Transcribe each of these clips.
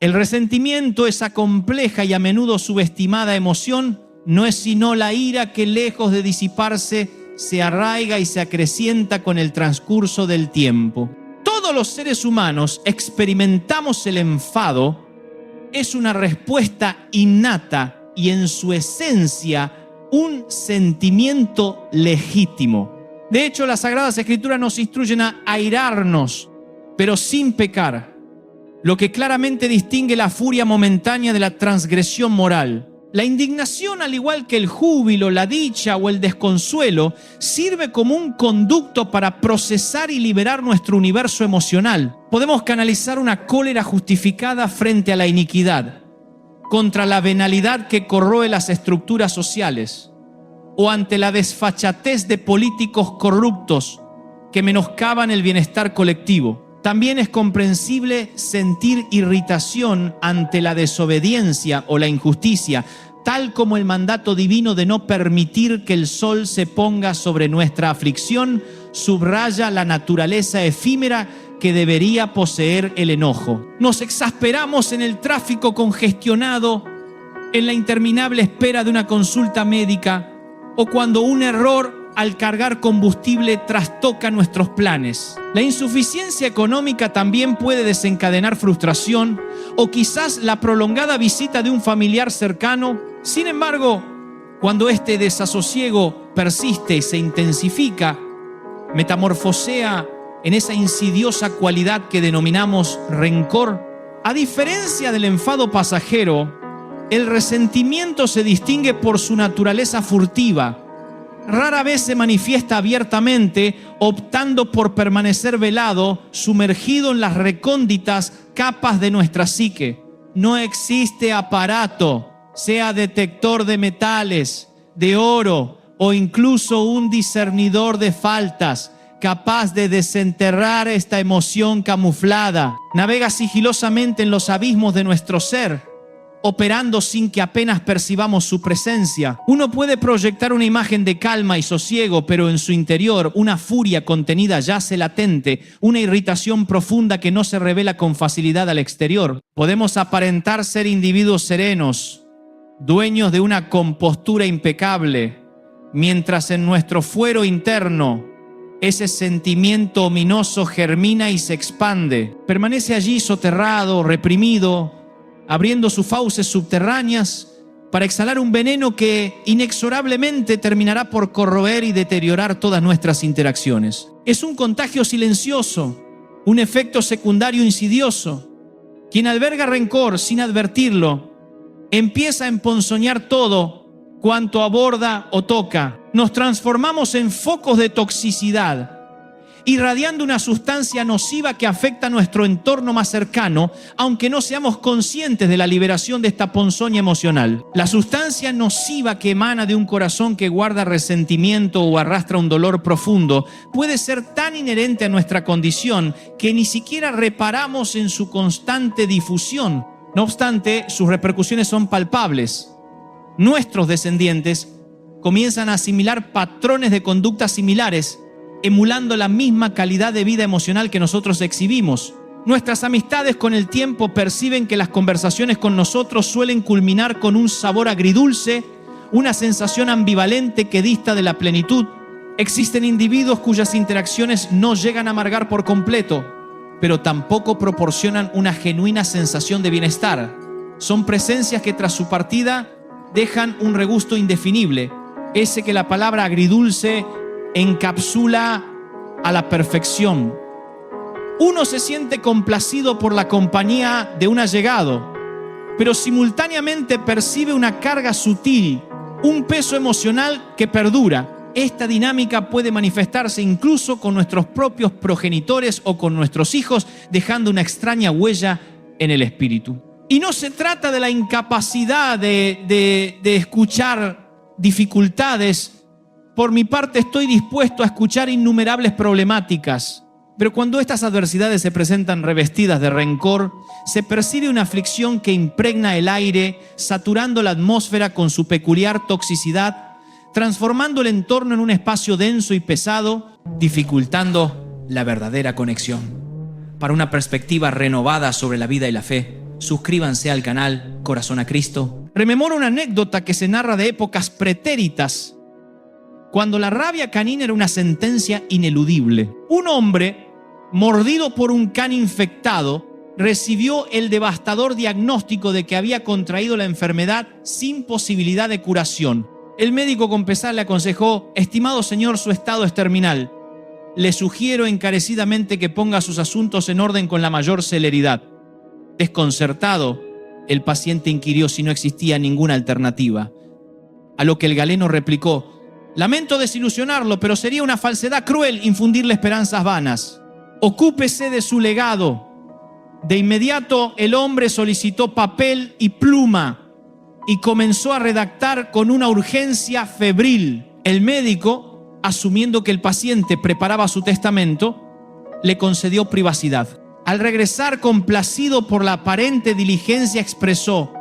El resentimiento, esa compleja y a menudo subestimada emoción, no es sino la ira que, lejos de disiparse, se arraiga y se acrecienta con el transcurso del tiempo. Todos los seres humanos experimentamos el enfado. Es una respuesta innata y en su esencia un sentimiento legítimo. De hecho, las Sagradas Escrituras nos instruyen a airarnos, pero sin pecar, lo que claramente distingue la furia momentánea de la transgresión moral. La indignación, al igual que el júbilo, la dicha o el desconsuelo, sirve como un conducto para procesar y liberar nuestro universo emocional. Podemos canalizar una cólera justificada frente a la iniquidad, contra la venalidad que corroe las estructuras sociales, o ante la desfachatez de políticos corruptos que menoscaban el bienestar colectivo. También es comprensible sentir irritación ante la desobediencia o la injusticia, tal como el mandato divino de no permitir que el sol se ponga sobre nuestra aflicción subraya la naturaleza efímera que debería poseer el enojo. Nos exasperamos en el tráfico congestionado, en la interminable espera de una consulta médica, o cuando un error al cargar combustible trastoca nuestros planes. La insuficiencia económica también puede desencadenar frustración o quizás la prolongada visita de un familiar cercano. Sin embargo, cuando este desasosiego persiste y se intensifica, metamorfosea en esa insidiosa cualidad que denominamos rencor. A diferencia del enfado pasajero, el resentimiento se distingue por su naturaleza furtiva. Rara vez se manifiesta abiertamente, optando por permanecer velado, sumergido en las recónditas capas de nuestra psique. No existe aparato, sea detector de metales, de oro o incluso un discernidor de faltas, capaz de desenterrar esta emoción camuflada. Navega sigilosamente en los abismos de nuestro ser, operando sin que apenas percibamos su presencia. Uno puede proyectar una imagen de calma y sosiego, pero en su interior una furia contenida yace latente, una irritación profunda que no se revela con facilidad al exterior. Podemos aparentar ser individuos serenos, dueños de una compostura impecable, mientras en nuestro fuero interno ese sentimiento ominoso germina y se expande. Permanece allí soterrado, reprimido, abriendo sus fauces subterráneas para exhalar un veneno que inexorablemente terminará por corroer y deteriorar todas nuestras interacciones. Es un contagio silencioso, un efecto secundario insidioso. Quien alberga rencor sin advertirlo, empieza a emponzoñar todo cuanto aborda o toca. Nos transformamos en focos de toxicidad, irradiando una sustancia nociva que afecta a nuestro entorno más cercano, aunque no seamos conscientes de la liberación de esta ponzoña emocional. La sustancia nociva que emana de un corazón que guarda resentimiento o arrastra un dolor profundo puede ser tan inherente a nuestra condición que ni siquiera reparamos en su constante difusión. No obstante, sus repercusiones son palpables. Nuestros descendientes comienzan a asimilar patrones de conducta similares, emulando la misma calidad de vida emocional que nosotros exhibimos. Nuestras amistades con el tiempo perciben que las conversaciones con nosotros suelen culminar con un sabor agridulce, una sensación ambivalente que dista de la plenitud. Existen individuos cuyas interacciones no llegan a amargar por completo, pero tampoco proporcionan una genuina sensación de bienestar. Son presencias que tras su partida dejan un regusto indefinible, ese que la palabra agridulce encapsula a la perfección. Uno se siente complacido por la compañía de un allegado, pero simultáneamente percibe una carga sutil, un peso emocional que perdura. Esta dinámica puede manifestarse incluso con nuestros propios progenitores o con nuestros hijos, dejando una extraña huella en el espíritu. Y no se trata de la incapacidad de escuchar dificultades. Por mi parte, estoy dispuesto a escuchar innumerables problemáticas, pero cuando estas adversidades se presentan revestidas de rencor, se percibe una aflicción que impregna el aire, saturando la atmósfera con su peculiar toxicidad, transformando el entorno en un espacio denso y pesado, dificultando la verdadera conexión. Para una perspectiva renovada sobre la vida y la fe, suscríbanse al canal Corazón a Cristo. Rememoro una anécdota que se narra de épocas pretéritas, cuando la rabia canina era una sentencia ineludible. Un hombre, mordido por un can infectado, recibió el devastador diagnóstico de que había contraído la enfermedad sin posibilidad de curación. El médico con pesar le aconsejó: estimado señor, su estado es terminal. Le sugiero encarecidamente que ponga sus asuntos en orden con la mayor celeridad. Desconcertado, el paciente inquirió si no existía ninguna alternativa. A lo que el galeno replicó: lamento desilusionarlo, pero sería una falsedad cruel infundirle esperanzas vanas. Ocúpese de su legado. De inmediato el hombre solicitó papel y pluma y comenzó a redactar con una urgencia febril. El médico, asumiendo que el paciente preparaba su testamento, le concedió privacidad. Al regresar, complacido por la aparente diligencia, expresó: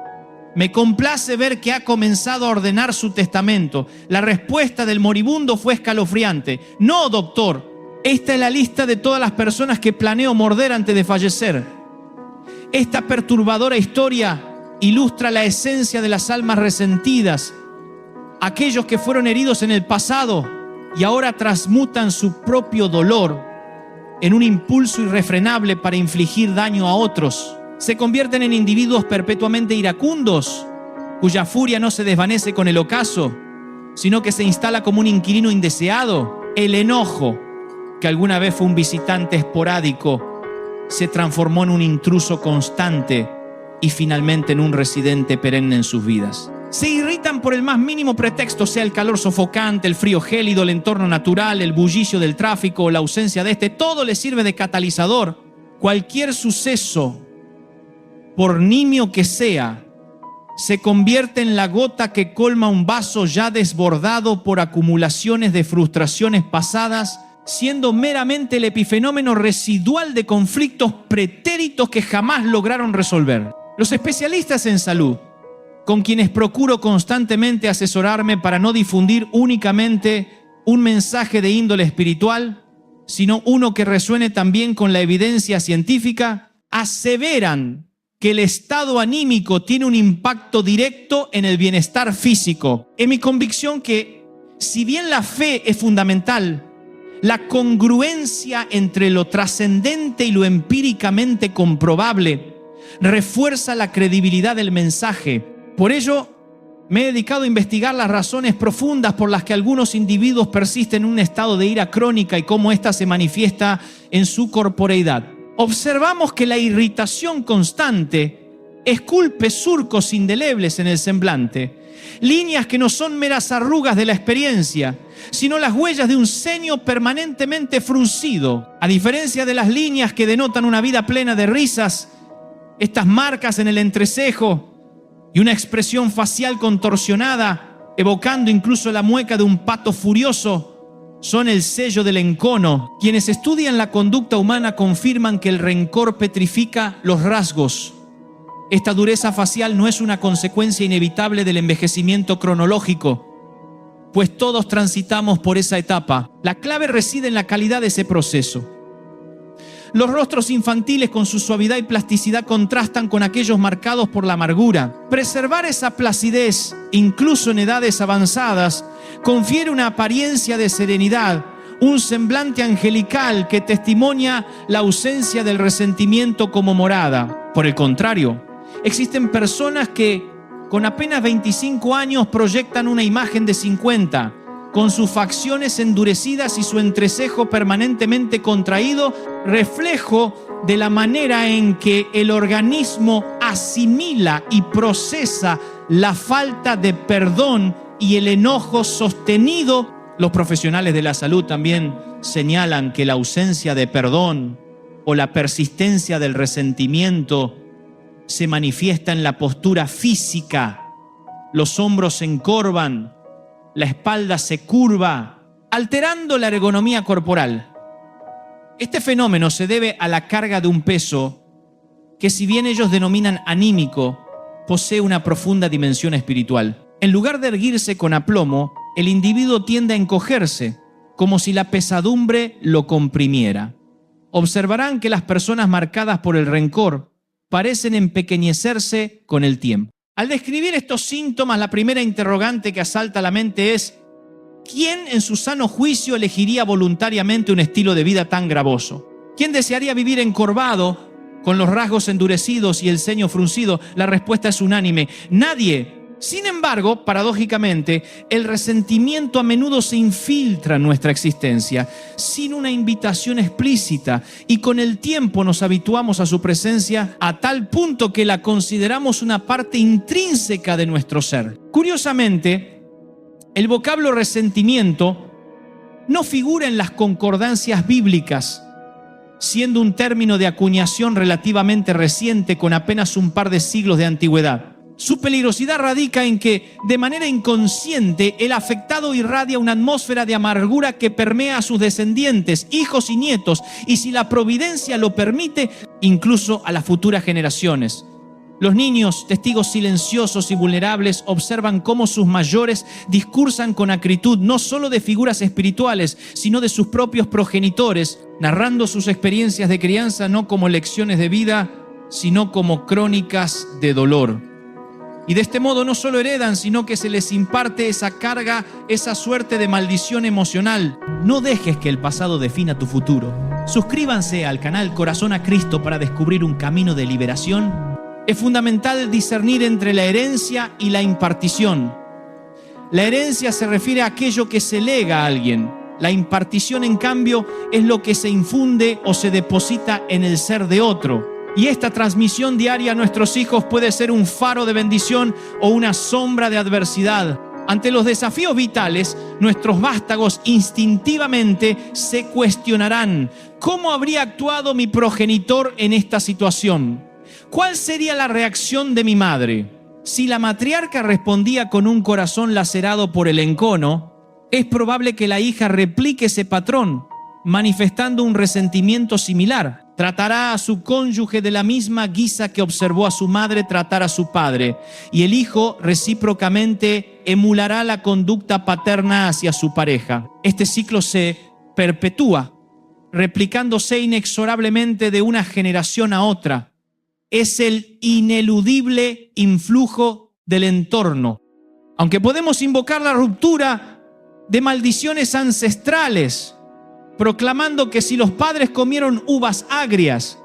me complace ver que ha comenzado a ordenar su testamento. La respuesta del moribundo fue escalofriante: no, doctor, esta es la lista de todas las personas que planeo morder antes de fallecer. Esta perturbadora historia ilustra la esencia de las almas resentidas, aquellos que fueron heridos en el pasado y ahora transmutan su propio dolor en un impulso irrefrenable para infligir daño a otros. Se convierten en individuos perpetuamente iracundos, cuya furia no se desvanece con el ocaso, sino que se instala como un inquilino indeseado. El enojo, que alguna vez fue un visitante esporádico, se transformó en un intruso constante y finalmente en un residente perenne en sus vidas. Se irritan por el más mínimo pretexto, sea el calor sofocante, el frío gélido, el entorno natural, el bullicio del tráfico o la ausencia de este. Todo les sirve de catalizador. Cualquier suceso, por nimio que sea, se convierte en la gota que colma un vaso ya desbordado por acumulaciones de frustraciones pasadas, siendo meramente el epifenómeno residual de conflictos pretéritos que jamás lograron resolver. Los especialistas en salud, con quienes procuro constantemente asesorarme para no difundir únicamente un mensaje de índole espiritual, sino uno que resuene también con la evidencia científica, aseveran que el estado anímico tiene un impacto directo en el bienestar físico. Es mi convicción que, si bien la fe es fundamental, la congruencia entre lo trascendente y lo empíricamente comprobable refuerza la credibilidad del mensaje. Por ello, me he dedicado a investigar las razones profundas por las que algunos individuos persisten en un estado de ira crónica y cómo ésta se manifiesta en su corporeidad. Observamos que la irritación constante esculpe surcos indelebles en el semblante, líneas que no son meras arrugas de la experiencia, sino las huellas de un ceño permanentemente fruncido. A diferencia de las líneas que denotan una vida plena de risas, estas marcas en el entrecejo y una expresión facial contorsionada, evocando incluso la mueca de un pato furioso, son el sello del encono. Quienes estudian la conducta humana confirman que el rencor petrifica los rasgos. Esta dureza facial no es una consecuencia inevitable del envejecimiento cronológico, pues todos transitamos por esa etapa. La clave reside en la calidad de ese proceso. Los rostros infantiles con su suavidad y plasticidad contrastan con aquellos marcados por la amargura. Preservar esa placidez, incluso en edades avanzadas, confiere una apariencia de serenidad, un semblante angelical que testimonia la ausencia del resentimiento como morada. Por el contrario, existen personas que con apenas 25 años proyectan una imagen de 50, con sus facciones endurecidas y su entrecejo permanentemente contraído, reflejo de la manera en que el organismo asimila y procesa la falta de perdón y el enojo sostenido. Los profesionales de la salud también señalan que la ausencia de perdón o la persistencia del resentimiento se manifiesta en la postura física. Los hombros se encorvan, la espalda se curva, alterando la ergonomía corporal. Este fenómeno se debe a la carga de un peso que, si bien ellos denominan anímico, posee una profunda dimensión espiritual. En lugar de erguirse con aplomo, el individuo tiende a encogerse, como si la pesadumbre lo comprimiera. Observarán que las personas marcadas por el rencor parecen empequeñecerse con el tiempo. Al describir estos síntomas, la primera interrogante que asalta la mente es: ¿quién en su sano juicio elegiría voluntariamente un estilo de vida tan gravoso? ¿Quién desearía vivir encorvado, con los rasgos endurecidos y el ceño fruncido? La respuesta es unánime: nadie. Sin embargo, paradójicamente, el resentimiento a menudo se infiltra en nuestra existencia sin una invitación explícita, y con el tiempo nos habituamos a su presencia a tal punto que la consideramos una parte intrínseca de nuestro ser. Curiosamente, el vocablo resentimiento no figura en las concordancias bíblicas, siendo un término de acuñación relativamente reciente con apenas un par de siglos de antigüedad. Su peligrosidad radica en que, de manera inconsciente, el afectado irradia una atmósfera de amargura que permea a sus descendientes, hijos y nietos, y si la providencia lo permite, incluso a las futuras generaciones. Los niños, testigos silenciosos y vulnerables, observan cómo sus mayores discursan con acritud no solo de figuras espirituales, sino de sus propios progenitores, narrando sus experiencias de crianza no como lecciones de vida, sino como crónicas de dolor. Y de este modo no solo heredan, sino que se les imparte esa carga, esa suerte de maldición emocional. No dejes que el pasado defina tu futuro. Suscríbanse al canal Corazón a Cristo para descubrir un camino de liberación. Es fundamental discernir entre la herencia y la impartición. La herencia se refiere a aquello que se lega a alguien. La impartición, en cambio, es lo que se infunde o se deposita en el ser de otro. Y esta transmisión diaria a nuestros hijos puede ser un faro de bendición o una sombra de adversidad. Ante los desafíos vitales, nuestros vástagos instintivamente se cuestionarán: ¿cómo habría actuado mi progenitor en esta situación? ¿Cuál sería la reacción de mi madre? Si la matriarca respondía con un corazón lacerado por el encono, es probable que la hija replique ese patrón, manifestando un resentimiento similar. Tratará a su cónyuge de la misma guisa que observó a su madre tratar a su padre, y el hijo recíprocamente emulará la conducta paterna hacia su pareja. Este ciclo se perpetúa, replicándose inexorablemente de una generación a otra. Es el ineludible influjo del entorno. Aunque podemos invocar la ruptura de maldiciones ancestrales, proclamando que si los padres comieron uvas agrias,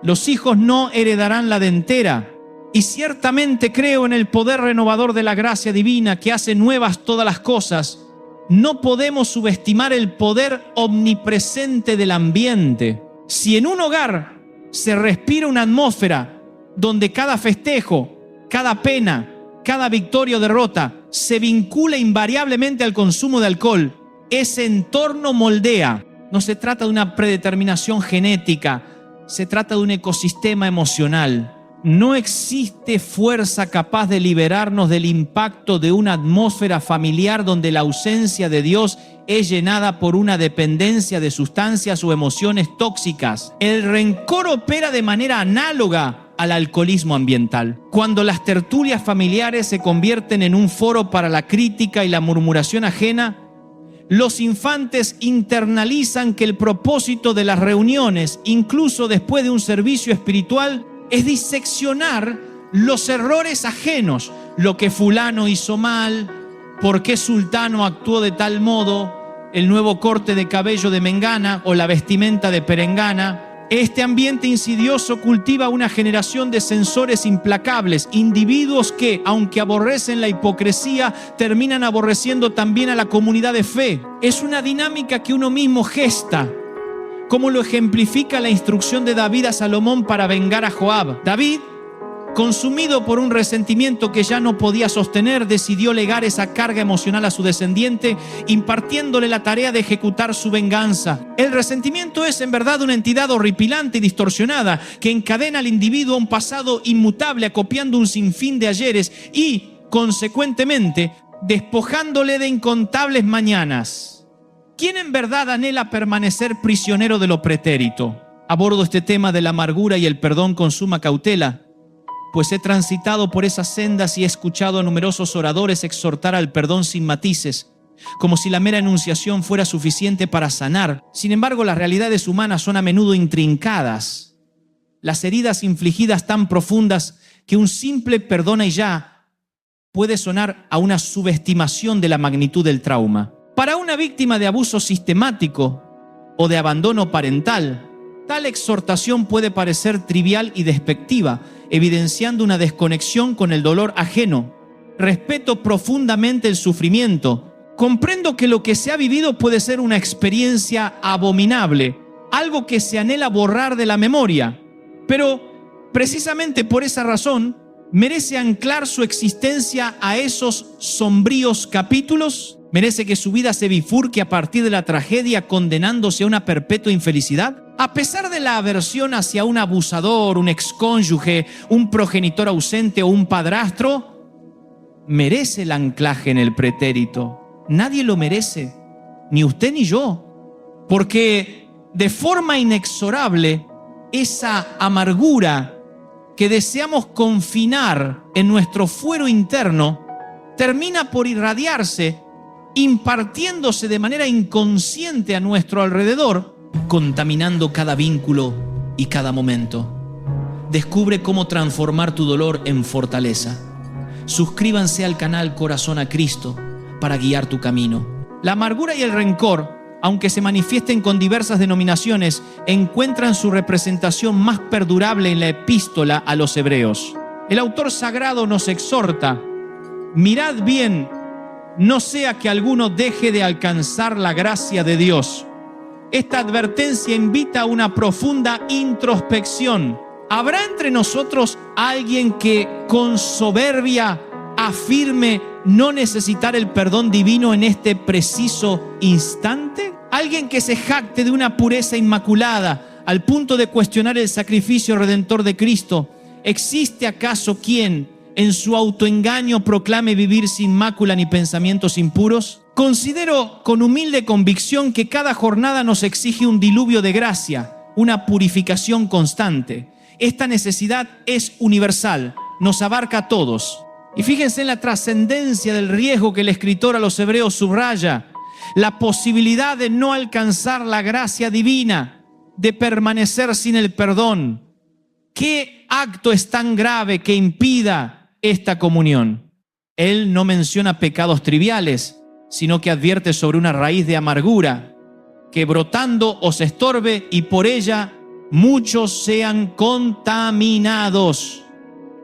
los hijos no heredarán la dentera. Y ciertamente creo en el poder renovador de la gracia divina que hace nuevas todas las cosas. No podemos subestimar el poder omnipresente del ambiente. Si en un hogar se respira una atmósfera donde cada festejo, cada pena, cada victoria o derrota se vincula invariablemente al consumo de alcohol, ese entorno moldea. No se trata de una predeterminación genética, se trata de un ecosistema emocional. No existe fuerza capaz de liberarnos del impacto de una atmósfera familiar donde la ausencia de Dios es llenada por una dependencia de sustancias o emociones tóxicas. El rencor opera de manera análoga al alcoholismo ambiental. Cuando las tertulias familiares se convierten en un foro para la crítica y la murmuración ajena, los infantes internalizan que el propósito de las reuniones, incluso después de un servicio espiritual, es diseccionar los errores ajenos. Lo que fulano hizo mal, por qué sultano actuó de tal modo, el nuevo corte de cabello de mengana o la vestimenta de perengana. Este ambiente insidioso cultiva una generación de censores implacables, individuos que, aunque aborrecen la hipocresía, terminan aborreciendo también a la comunidad de fe. Es una dinámica que uno mismo gesta, como lo ejemplifica la instrucción de David a Salomón para vengar a Joab. David, consumido por un resentimiento que ya no podía sostener, decidió legar esa carga emocional a su descendiente, impartiéndole la tarea de ejecutar su venganza. El resentimiento es en verdad una entidad horripilante y distorsionada que encadena al individuo a un pasado inmutable, acopiando un sinfín de ayeres y, consecuentemente, despojándole de incontables mañanas. ¿Quién en verdad anhela permanecer prisionero de lo pretérito? Abordo este tema de la amargura y el perdón con suma cautela, pues he transitado por esas sendas y he escuchado a numerosos oradores exhortar al perdón sin matices, como si la mera enunciación fuera suficiente para sanar. Sin embargo, las realidades humanas son a menudo intrincadas las heridas infligidas tan profundas que un simple perdona y ya puede sonar a una subestimación de la magnitud del trauma. Para una víctima de abuso sistemático o de abandono parental, tal exhortación puede parecer trivial y despectiva, evidenciando una desconexión con el dolor ajeno. Respeto profundamente el sufrimiento. Comprendo que lo que se ha vivido puede ser una experiencia abominable, algo que se anhela borrar de la memoria, pero precisamente por esa razón merece anclar su existencia a esos sombríos capítulos. ¿Merece que su vida se bifurque a partir de la tragedia, condenándose a una perpetua infelicidad? A pesar de la aversión hacia un abusador, un excónyuge, un progenitor ausente o un padrastro, merece el anclaje en el pretérito. Nadie lo merece, ni usted ni yo, porque de forma inexorable esa amargura que deseamos confinar en nuestro fuero interno termina por irradiarse, impartiéndose de manera inconsciente a nuestro alrededor, contaminando cada vínculo y cada momento. Descubre cómo transformar tu dolor en fortaleza. Suscríbanse al canal Corazón a Cristo para guiar tu camino. La amargura y el rencor, aunque se manifiesten con diversas denominaciones, encuentran su representación más perdurable en la epístola a los Hebreos. El autor sagrado nos exhorta: mirad bien, no sea que alguno deje de alcanzar la gracia de Dios. Esta advertencia invita a una profunda introspección. ¿Habrá entre nosotros alguien que con soberbia afirme no necesitar el perdón divino en este preciso instante? ¿Alguien que se jacte de una pureza inmaculada al punto de cuestionar el sacrificio redentor de Cristo? ¿Existe acaso quien en su autoengaño proclame vivir sin mácula ni pensamientos impuros? Considero con humilde convicción que cada jornada nos exige un diluvio de gracia, una purificación constante. Esta necesidad es universal, nos abarca a todos. Y fíjense en la trascendencia del riesgo que el escritor a los Hebreos subraya: la posibilidad de no alcanzar la gracia divina, de permanecer sin el perdón. ¿Qué acto es tan grave que impida esta comunión? Él no menciona pecados triviales, sino que advierte sobre una raíz de amargura que brotando os estorbe y por ella muchos sean contaminados.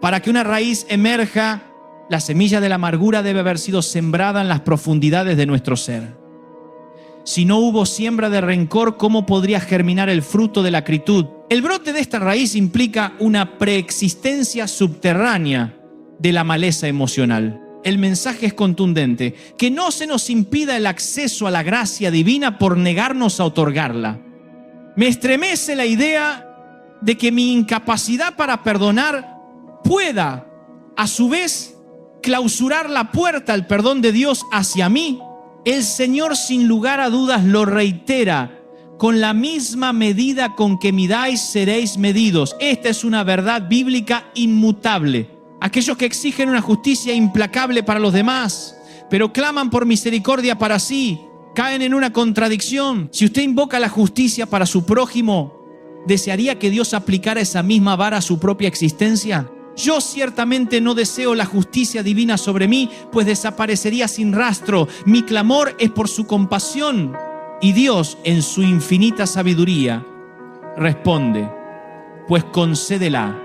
Para que una raíz emerja, la semilla de la amargura debe haber sido sembrada en las profundidades de nuestro ser. Si no hubo siembra de rencor, ¿cómo podría germinar el fruto de la acritud? El brote de esta raíz implica una preexistencia subterránea de la maleza emocional. El mensaje es contundente: que no se nos impida el acceso a la gracia divina por negarnos a otorgarla. Me estremece la idea de que mi incapacidad para perdonar pueda, a su vez, clausurar la puerta al perdón de Dios hacia mí. El Señor, sin lugar a dudas, lo reitera: con la misma medida con que midáis seréis medidos. Esta es una verdad bíblica inmutable. Aquellos que exigen una justicia implacable para los demás, pero claman por misericordia para sí, caen en una contradicción. Si usted invoca la justicia para su prójimo, ¿desearía que Dios aplicara esa misma vara a su propia existencia? Yo ciertamente no deseo la justicia divina sobre mí, pues desaparecería sin rastro. Mi clamor es por su compasión. Y Dios, en su infinita sabiduría, responde: pues concédela.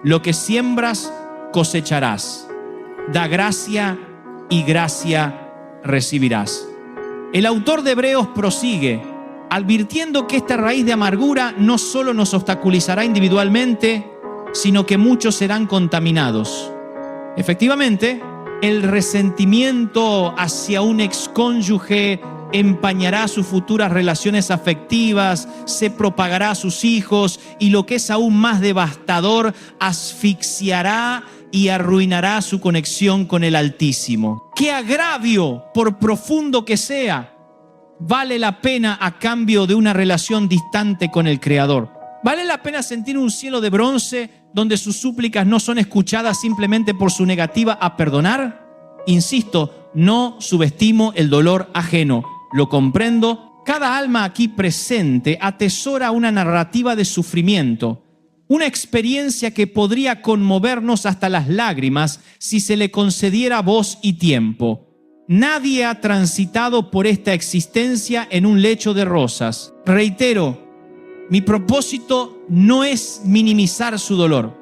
Lo que siembras, cosecharás. Da gracia y gracia recibirás. El autor de Hebreos prosigue, advirtiendo que esta raíz de amargura no solo nos obstaculizará individualmente, sino que muchos serán contaminados. Efectivamente, el resentimiento hacia un excónyuge empañará sus futuras relaciones afectivas, se propagará a sus hijos y, lo que es aún más devastador, asfixiará y arruinará su conexión con el Altísimo. ¡Qué agravio, por profundo que sea, vale la pena a cambio de una relación distante con el Creador! ¿Vale la pena sentir un cielo de bronce donde sus súplicas no son escuchadas simplemente por su negativa a perdonar? Insisto, no subestimo el dolor ajeno, lo comprendo. Cada alma aquí presente atesora una narrativa de sufrimiento, Una experiencia que podría conmovernos hasta las lágrimas si se le concediera voz y tiempo. Nadie ha transitado por esta existencia en un lecho de rosas. Reitero, mi propósito no es minimizar su dolor.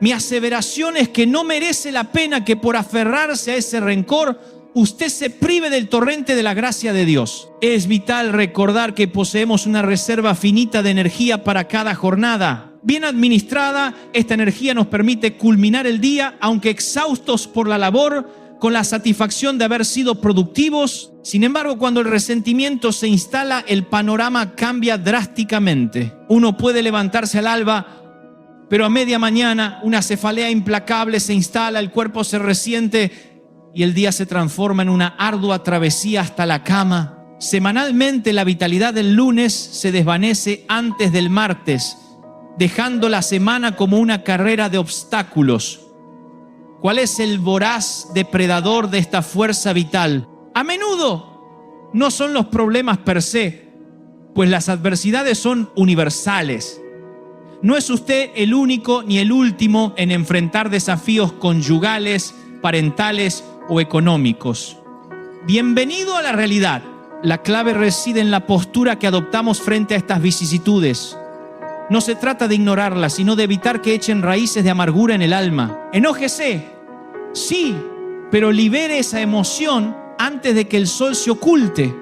Mi aseveración es que no merece la pena que por aferrarse a ese rencor usted se prive del torrente de la gracia de Dios. Es vital recordar que poseemos una reserva finita de energía para cada jornada. Bien administrada, esta energía nos permite culminar el día, aunque exhaustos por la labor, con la satisfacción de haber sido productivos. Sin embargo, cuando el resentimiento se instala, el panorama cambia drásticamente. Uno puede levantarse al alba, pero a media mañana una cefalea implacable se instala, el cuerpo se resiente y el día se transforma en una ardua travesía hasta la cama. Semanalmente la vitalidad del lunes se desvanece antes del martes, dejando la semana como una carrera de obstáculos. ¿Cuál es el voraz depredador de esta fuerza vital? A menudo no son los problemas per se, pues las adversidades son universales. No es usted el único ni el último en enfrentar desafíos conyugales, parentales o económicos. Bienvenido a la realidad. La clave reside en la postura que adoptamos frente a estas vicisitudes. No se trata de ignorarlas, sino de evitar que echen raíces de amargura en el alma. Enójese, sí, pero libere esa emoción antes de que el sol se oculte.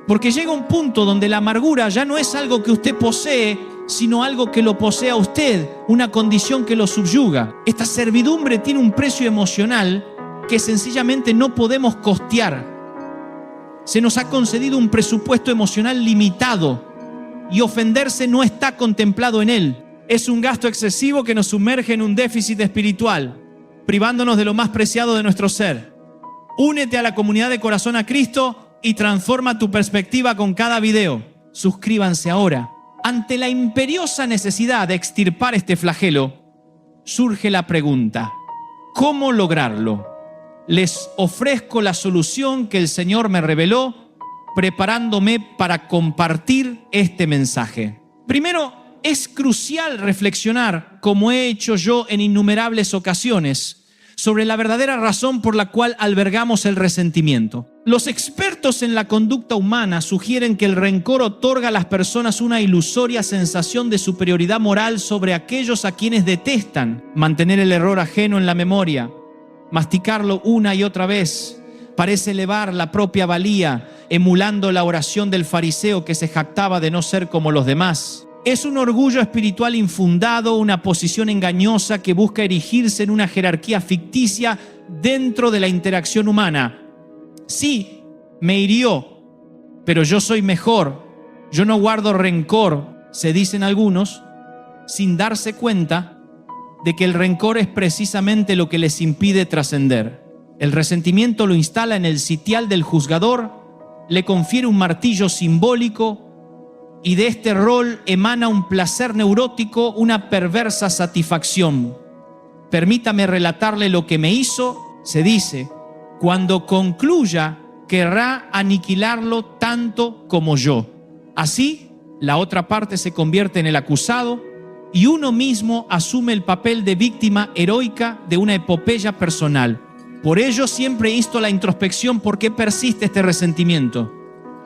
Porque llega un punto donde la amargura ya no es algo que usted posee, sino algo que lo posee a usted, una condición que lo subyuga. Esta servidumbre tiene un precio emocional que sencillamente no podemos costear. Se nos ha concedido un presupuesto emocional limitado y ofenderse no está contemplado en él. Es un gasto excesivo que nos sumerge en un déficit espiritual, privándonos de lo más preciado de nuestro ser. Únete a la comunidad de Corazón a Cristo y transforma tu perspectiva con cada video. Suscríbanse ahora. Ante la imperiosa necesidad de extirpar este flagelo, surge la pregunta: ¿cómo lograrlo? Les ofrezco la solución que el Señor me reveló, preparándome para compartir este mensaje. Primero, es crucial reflexionar, como he hecho yo en innumerables ocasiones, sobre la verdadera razón por la cual albergamos el resentimiento. Los expertos en la conducta humana sugieren que el rencor otorga a las personas una ilusoria sensación de superioridad moral sobre aquellos a quienes detestan. Mantener el error ajeno en la memoria, masticarlo una y otra vez, parece elevar la propia valía, emulando la oración del fariseo que se jactaba de no ser como los demás. Es un orgullo espiritual infundado, una posición engañosa que busca erigirse en una jerarquía ficticia dentro de la interacción humana. Sí, me hirió, pero yo soy mejor, yo no guardo rencor, se dicen algunos, sin darse cuenta de que el rencor es precisamente lo que les impide trascender. El resentimiento lo instala en el sitial del juzgador, le confiere un martillo simbólico y de este rol emana un placer neurótico, una perversa satisfacción. Permítame relatarle lo que me hizo, se dice. Cuando concluya, querrá aniquilarlo tanto como yo. Así, la otra parte se convierte en el acusado y uno mismo asume el papel de víctima heroica de una epopeya personal. Por ello siempre insto a la introspección por qué persiste este resentimiento.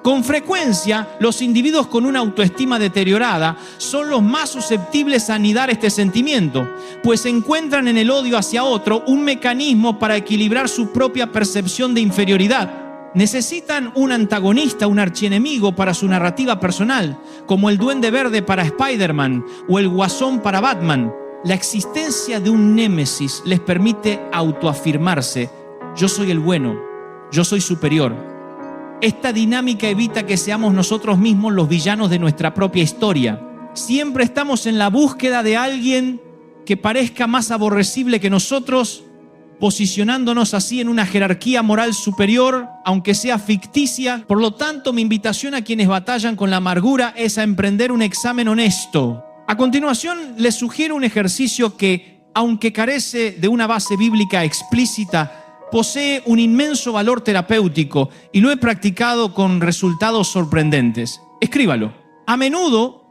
Con frecuencia, los individuos con una autoestima deteriorada son los más susceptibles a anidar este sentimiento, pues encuentran en el odio hacia otro un mecanismo para equilibrar su propia percepción de inferioridad. Necesitan un antagonista, un archienemigo para su narrativa personal, como el Duende Verde para Spider-Man o el Guasón para Batman. La existencia de un némesis les permite autoafirmarse. Yo soy el bueno, yo soy superior. Esta dinámica evita que seamos nosotros mismos los villanos de nuestra propia historia. Siempre estamos en la búsqueda de alguien que parezca más aborrecible que nosotros, posicionándonos así en una jerarquía moral superior, aunque sea ficticia. Por lo tanto, mi invitación a quienes batallan con la amargura es a emprender un examen honesto. A continuación, les sugiero un ejercicio que, aunque carece de una base bíblica explícita, posee un inmenso valor terapéutico y lo he practicado con resultados sorprendentes. Escríbalo. A menudo,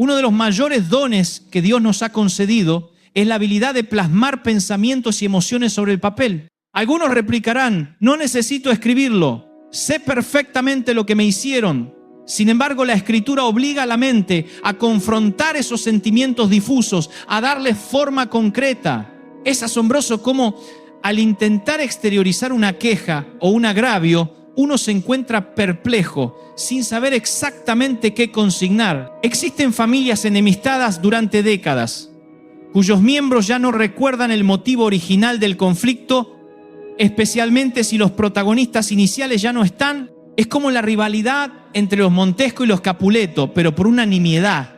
Uno de los mayores dones que Dios nos ha concedido es la habilidad de plasmar pensamientos y emociones sobre el papel. Algunos replicarán: no necesito escribirlo, sé perfectamente lo que me hicieron. Sin embargo, la escritura obliga a la mente a confrontar esos sentimientos difusos, a darles forma concreta. Es asombroso cómo al intentar exteriorizar una queja o un agravio, uno se encuentra perplejo, sin saber exactamente qué consignar. Existen familias enemistadas durante décadas, cuyos miembros ya no recuerdan el motivo original del conflicto, especialmente si los protagonistas iniciales ya no están. Es como la rivalidad entre los Montesco y los Capuleto, pero por una nimiedad.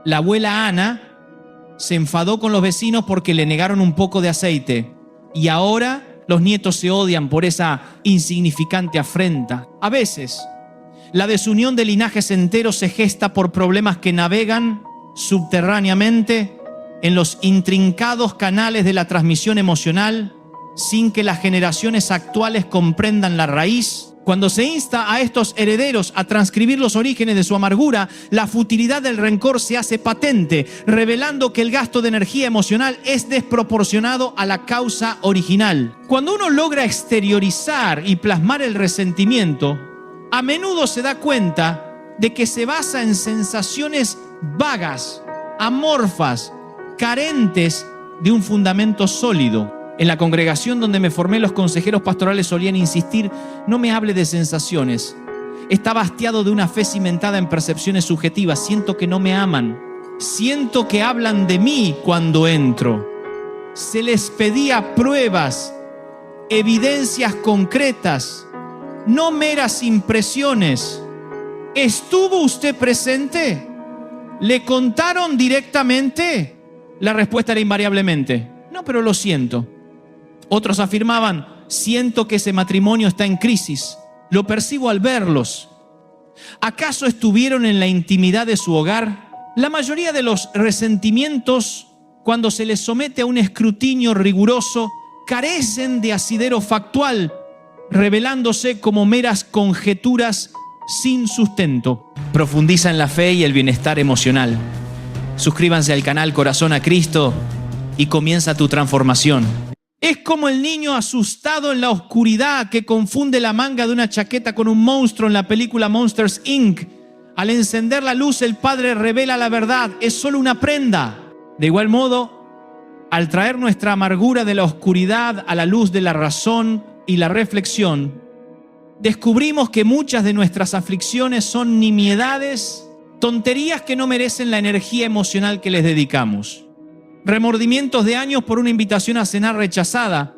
La abuela Ana se enfadó con los vecinos porque le negaron un poco de aceite, y ahora los nietos se odian por esa insignificante afrenta. A veces, la desunión de linajes enteros se gesta por problemas que navegan subterráneamente en los intrincados canales de la transmisión emocional, sin que las generaciones actuales comprendan la raíz. Cuando se insta a estos herederos a transcribir los orígenes de su amargura, la futilidad del rencor se hace patente, revelando que el gasto de energía emocional es desproporcionado a la causa original. Cuando uno logra exteriorizar y plasmar el resentimiento, a menudo se da cuenta de que se basa en sensaciones vagas, amorfas, carentes de un fundamento sólido. En la congregación donde me formé, los consejeros pastorales solían insistir: no me hable de sensaciones. Está hastiado de una fe cimentada en percepciones subjetivas. Siento que no me aman. Siento que hablan de mí cuando entro. Se les pedía pruebas, evidencias concretas, no meras impresiones. ¿Estuvo usted presente? ¿Le contaron directamente? La respuesta era invariablemente: no, pero lo siento. Otros afirmaban: siento que ese matrimonio está en crisis, lo percibo al verlos. ¿Acaso estuvieron en la intimidad de su hogar? La mayoría de los resentimientos, cuando se les somete a un escrutinio riguroso, carecen de asidero factual, revelándose como meras conjeturas sin sustento. Profundiza en la fe y el bienestar emocional. Suscríbanse al canal Corazón a Cristo y comienza tu transformación. Es como el niño asustado en la oscuridad que confunde la manga de una chaqueta con un monstruo en la película Monsters, Inc. Al encender la luz, el padre revela la verdad: es solo una prenda. De igual modo, al traer nuestra amargura de la oscuridad a la luz de la razón y la reflexión, descubrimos que muchas de nuestras aflicciones son nimiedades, tonterías que no merecen la energía emocional que les dedicamos. Remordimientos de años por una invitación a cenar rechazada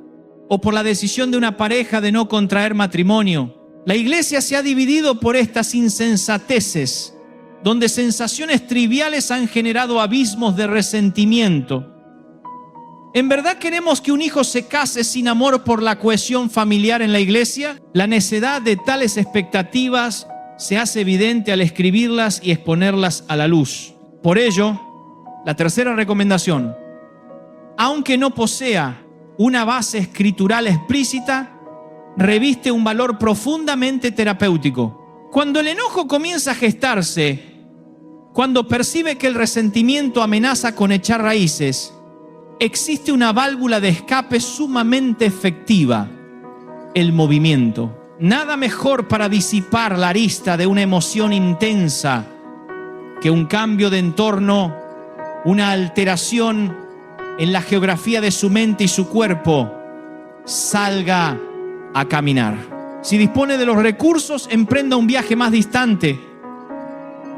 o por la decisión de una pareja de no contraer matrimonio. La iglesia se ha dividido por estas insensateces, donde sensaciones triviales han generado abismos de resentimiento. ¿En verdad queremos que un hijo se case sin amor por la cohesión familiar en la iglesia? La necedad de tales expectativas se hace evidente al escribirlas y exponerlas a la luz. Por ello, la tercera recomendación: aunque no posea una base escritural explícita, reviste un valor profundamente terapéutico. Cuando el enojo comienza a gestarse, cuando percibe que el resentimiento amenaza con echar raíces, existe una válvula de escape sumamente efectiva: el movimiento. Nada mejor para disipar la arista de una emoción intensa que un cambio de entorno, una alteración en la geografía de su mente y su cuerpo. Salga a caminar. Si dispone de los recursos, emprenda un viaje más distante.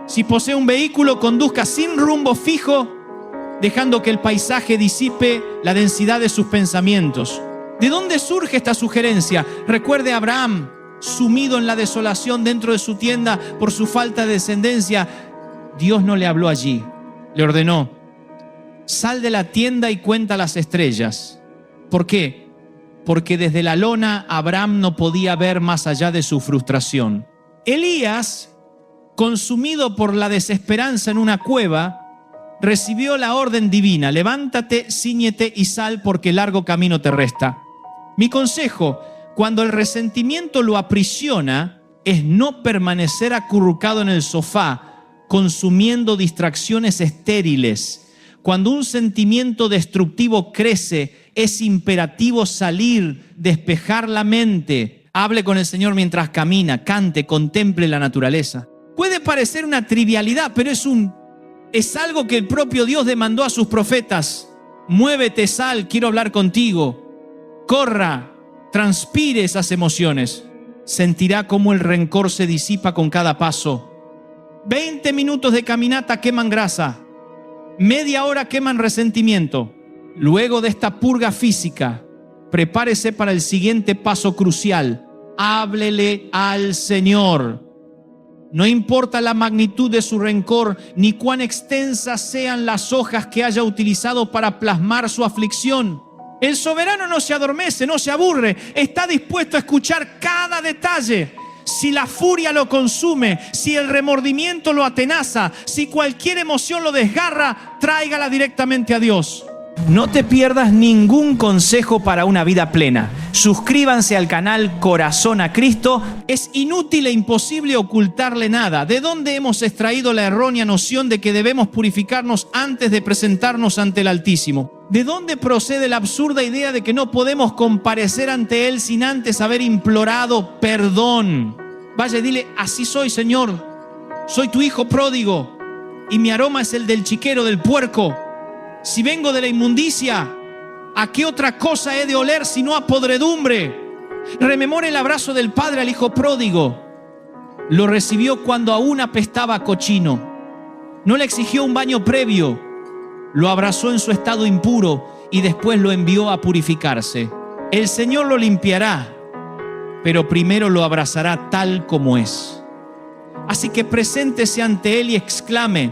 Si posee un vehículo, conduzca sin rumbo fijo, dejando que el paisaje disipe la densidad de sus pensamientos. ¿De dónde surge esta sugerencia? Recuerde a Abraham, sumido en la desolación dentro de su tienda por su falta de descendencia. Dios no le habló allí, le ordenó: sal de la tienda y cuenta las estrellas. ¿Por qué? Porque desde la lona Abraham no podía ver más allá de su frustración. Elías, consumido por la desesperanza en una cueva, recibió la orden divina: levántate, cíñete y sal, porque largo camino te resta. Mi consejo, cuando el resentimiento lo aprisiona, es no permanecer acurrucado en el sofá, consumiendo distracciones estériles. Cuando un sentimiento destructivo crece, es imperativo salir, despejar la mente. Hable con el Señor mientras camina, cante, contemple la naturaleza. Puede parecer una trivialidad, pero es algo que el propio Dios demandó a sus profetas. Muévete, sal, quiero hablar contigo. Corra, transpire esas emociones. Sentirá cómo el rencor se disipa con cada paso. 20 minutos de caminata queman grasa. Media hora queman resentimiento. Luego de esta purga física, prepárese para el siguiente paso crucial. Háblele al Señor. No importa la magnitud de su rencor, ni cuán extensas sean las hojas que haya utilizado para plasmar su aflicción. El soberano no se adormece, no se aburre, está dispuesto a escuchar cada detalle. Si la furia lo consume, si el remordimiento lo atenaza, si cualquier emoción lo desgarra, tráigala directamente a Dios. No te pierdas ningún consejo para una vida plena. Suscríbanse al canal Corazón a Cristo. Es inútil e imposible ocultarle nada. ¿De dónde hemos extraído la errónea noción de que debemos purificarnos antes de presentarnos ante el Altísimo? ¿De dónde procede la absurda idea de que no podemos comparecer ante Él sin antes haber implorado perdón? Vaya y dile: así soy, Señor. Soy tu hijo pródigo y mi aroma es el del chiquero, del puerco. Si vengo de la inmundicia, ¿a qué otra cosa he de oler sino a podredumbre? Rememore el abrazo del padre al hijo pródigo. Lo recibió cuando aún apestaba a cochino. No le exigió un baño previo. Lo abrazó en su estado impuro y después lo envió a purificarse. El Señor lo limpiará, pero primero lo abrazará tal como es. Así que preséntese ante Él y exclame: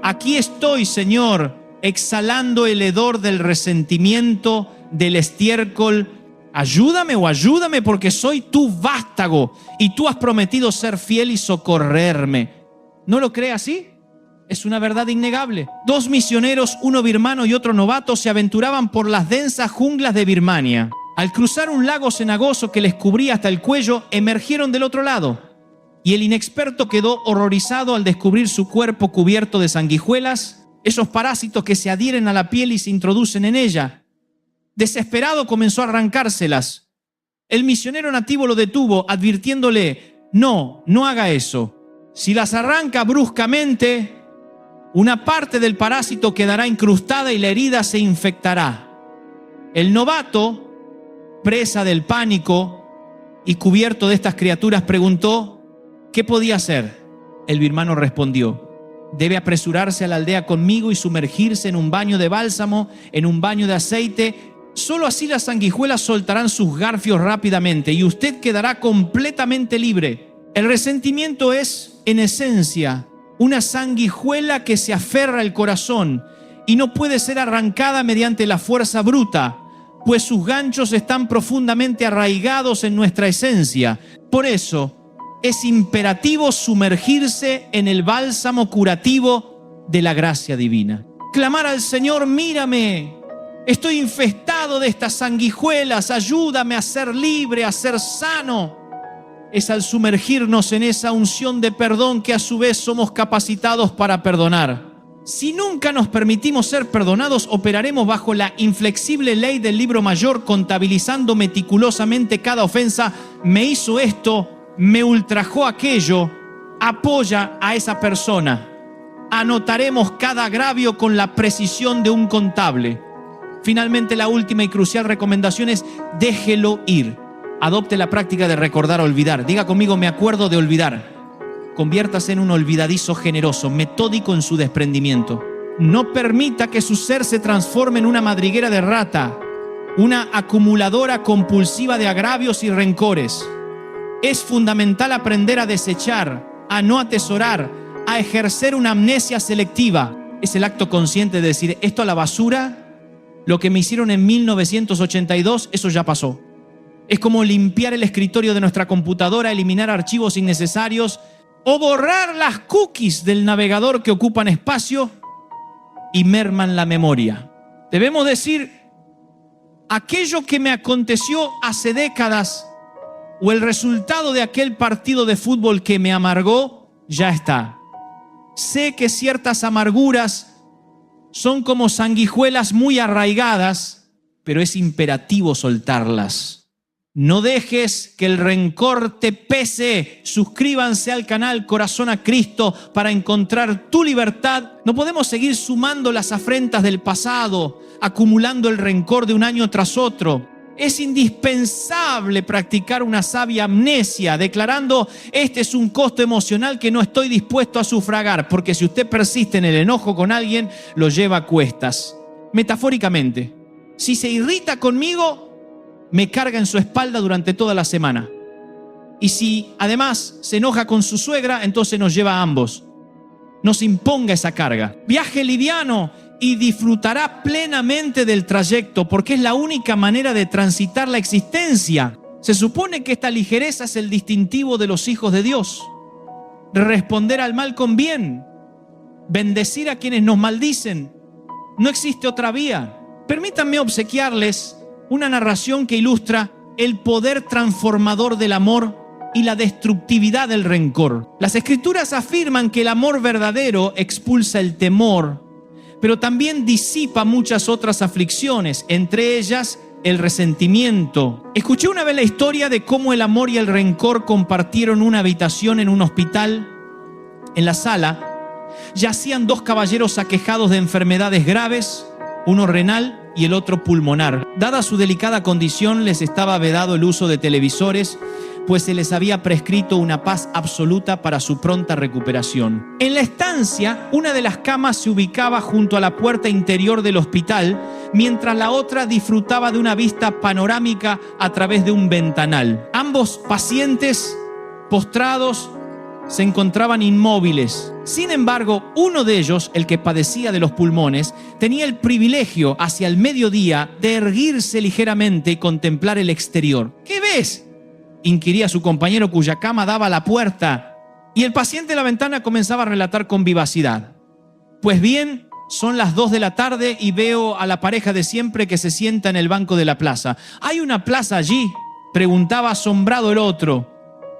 aquí estoy, Señor, exhalando el hedor del resentimiento, del estiércol. Ayúdame porque soy tu vástago y tú has prometido ser fiel y socorrerme. ¿No lo cree así? Es una verdad innegable. 2 misioneros, uno birmano y otro novato, se aventuraban por las densas junglas de Birmania. Al cruzar un lago cenagoso que les cubría hasta el cuello, emergieron del otro lado. Y el inexperto quedó horrorizado al descubrir su cuerpo cubierto de sanguijuelas, esos parásitos que se adhieren a la piel y se introducen en ella. Desesperado comenzó a arrancárselas. El misionero nativo lo detuvo, advirtiéndole: no haga eso. Si las arranca bruscamente, una parte del parásito quedará incrustada y la herida se infectará. El novato, presa del pánico y cubierto de estas criaturas, preguntó: ¿qué podía hacer? El birmano respondió: debe apresurarse a la aldea conmigo y sumergirse en un baño de bálsamo, en un baño de aceite. Solo así las sanguijuelas soltarán sus garfios rápidamente y usted quedará completamente libre. El resentimiento es, en esencia, una sanguijuela que se aferra al corazón y no puede ser arrancada mediante la fuerza bruta, pues sus ganchos están profundamente arraigados en nuestra esencia. Por eso, es imperativo sumergirse en el bálsamo curativo de la gracia divina. Clamar al Señor: mírame, estoy infestado de estas sanguijuelas, ayúdame a ser libre, a ser sano. Es al sumergirnos en esa unción de perdón que a su vez somos capacitados para perdonar. Si nunca nos permitimos ser perdonados, operaremos bajo la inflexible ley del libro mayor, contabilizando meticulosamente cada ofensa. Me hizo esto, me ultrajó aquello. Apoya a esa persona. Anotaremos cada agravio con la precisión de un contable. Finalmente, la última y crucial recomendación es: déjelo ir. Adopte la práctica de recordar olvidar. Diga conmigo: me acuerdo de olvidar. Conviértase en un olvidadizo generoso, metódico en su desprendimiento. No permita que su ser se transforme en una madriguera de rata, una acumuladora compulsiva de agravios y rencores. Es fundamental aprender a desechar, a no atesorar, a ejercer una amnesia selectiva. Es el acto consciente de decir: esto a la basura, lo que me hicieron en 1982, eso ya pasó. Es como limpiar el escritorio de nuestra computadora, eliminar archivos innecesarios o borrar las cookies del navegador que ocupan espacio y merman la memoria. Debemos decir: aquello que me aconteció hace décadas o el resultado de aquel partido de fútbol que me amargó, ya está. Sé que ciertas amarguras son como sanguijuelas muy arraigadas, pero es imperativo soltarlas. No dejes que el rencor te pese. Suscríbanse al canal Corazón a Cristo para encontrar tu libertad. No podemos seguir sumando las afrentas del pasado, acumulando el rencor de un año tras otro. Es indispensable practicar una sabia amnesia, declarando: este es un costo emocional que no estoy dispuesto a sufragar, porque si usted persiste en el enojo con alguien, lo lleva a cuestas. Metafóricamente, si se irrita conmigo, me carga en su espalda durante toda la semana. Y si además se enoja con su suegra, entonces nos lleva a ambos. No se imponga esa carga. Viaje liviano y disfrutará plenamente del trayecto, porque es la única manera de transitar la existencia. Se supone que esta ligereza es el distintivo de los hijos de Dios. Responder al mal con bien. Bendecir a quienes nos maldicen. No existe otra vía. Permítanme obsequiarles una narración que ilustra el poder transformador del amor y la destructividad del rencor. Las Escrituras afirman que el amor verdadero expulsa el temor, pero también disipa muchas otras aflicciones, entre ellas el resentimiento. Escuché una vez la historia de cómo el amor y el rencor compartieron una habitación en un hospital. En la sala yacían dos caballeros aquejados de enfermedades graves, uno renal y el otro pulmonar. Dada su delicada condición, les estaba vedado el uso de televisores, pues se les había prescrito una paz absoluta para su pronta recuperación. En la estancia, una de las camas se ubicaba junto a la puerta interior del hospital, mientras la otra disfrutaba de una vista panorámica a través de un ventanal. Ambos pacientes, postrados, se encontraban inmóviles. Sin embargo, uno de ellos, el que padecía de los pulmones, tenía el privilegio hacia el mediodía de erguirse ligeramente y contemplar el exterior. ¿Qué ves?, inquiría su compañero, cuya cama daba a la puerta, y el paciente de la ventana comenzaba a relatar con vivacidad: pues bien, son las 2 de la tarde y veo a la pareja de siempre que se sienta en el banco de la plaza. ¿Hay una plaza allí?, preguntaba asombrado el otro.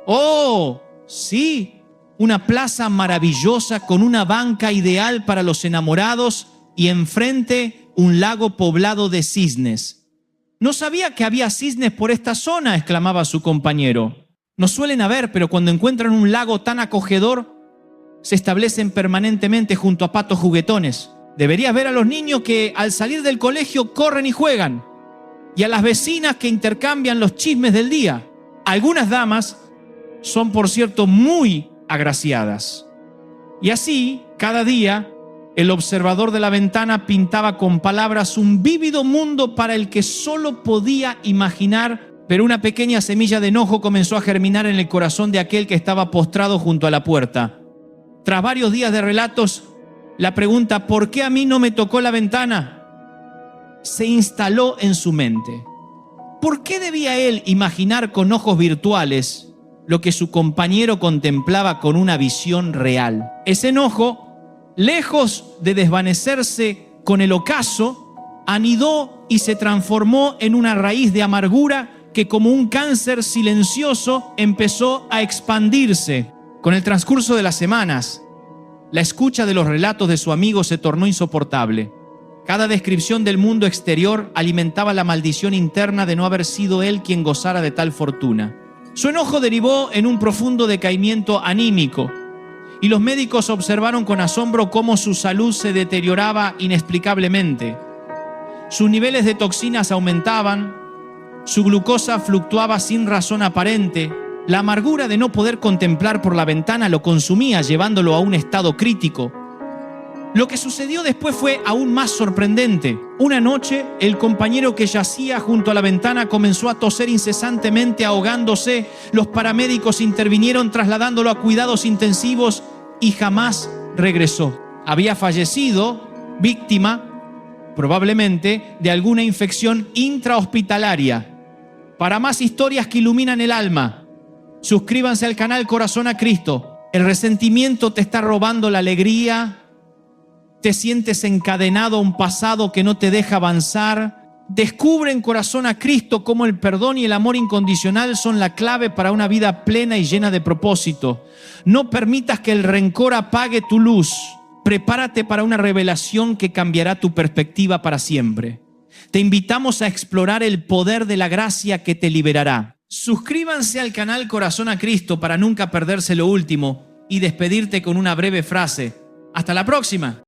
¡Oh, sí! Una plaza maravillosa con una banca ideal para los enamorados y enfrente un lago poblado de cisnes. No sabía que había cisnes por esta zona, exclamaba su compañero. No suelen haber, pero cuando encuentran un lago tan acogedor, se establecen permanentemente junto a patos juguetones. Deberías ver a los niños que al salir del colegio corren y juegan, y a las vecinas que intercambian los chismes del día. Algunas damas son, por cierto, muy agraciadas. Y así, cada día, el observador de la ventana pintaba con palabras un vívido mundo para el que solo podía imaginar, pero una pequeña semilla de enojo comenzó a germinar en el corazón de aquel que estaba postrado junto a la puerta. Tras varios días de relatos, la pregunta ¿por qué a mí no me tocó la ventana?, se instaló en su mente. ¿Por qué debía él imaginar con ojos virtuales lo que su compañero contemplaba con una visión real? Ese enojo, lejos de desvanecerse con el ocaso, anidó y se transformó en una raíz de amargura que, como un cáncer silencioso, empezó a expandirse. Con el transcurso de las semanas, la escucha de los relatos de su amigo se tornó insoportable. Cada descripción del mundo exterior alimentaba la maldición interna de no haber sido él quien gozara de tal fortuna. Su enojo derivó en un profundo decaimiento anímico, y los médicos observaron con asombro cómo su salud se deterioraba inexplicablemente. Sus niveles de toxinas aumentaban, su glucosa fluctuaba sin razón aparente. La amargura de no poder contemplar por la ventana lo consumía, llevándolo a un estado crítico. Lo que sucedió después fue aún más sorprendente. Una noche, el compañero que yacía junto a la ventana comenzó a toser incesantemente, ahogándose. Los paramédicos intervinieron trasladándolo a cuidados intensivos y jamás regresó. Había fallecido, víctima, probablemente, de alguna infección intrahospitalaria. Para más historias que iluminan el alma, suscríbanse al canal Corazón a Cristo. El resentimiento te está robando la alegría. Te sientes encadenado a un pasado que no te deja avanzar. Descubre en Corazón a Cristo cómo el perdón y el amor incondicional son la clave para una vida plena y llena de propósito. No permitas que el rencor apague tu luz. Prepárate para una revelación que cambiará tu perspectiva para siempre. Te invitamos a explorar el poder de la gracia que te liberará. Suscríbanse al canal Corazón a Cristo para nunca perderse lo último y despedirte con una breve frase. ¡Hasta la próxima!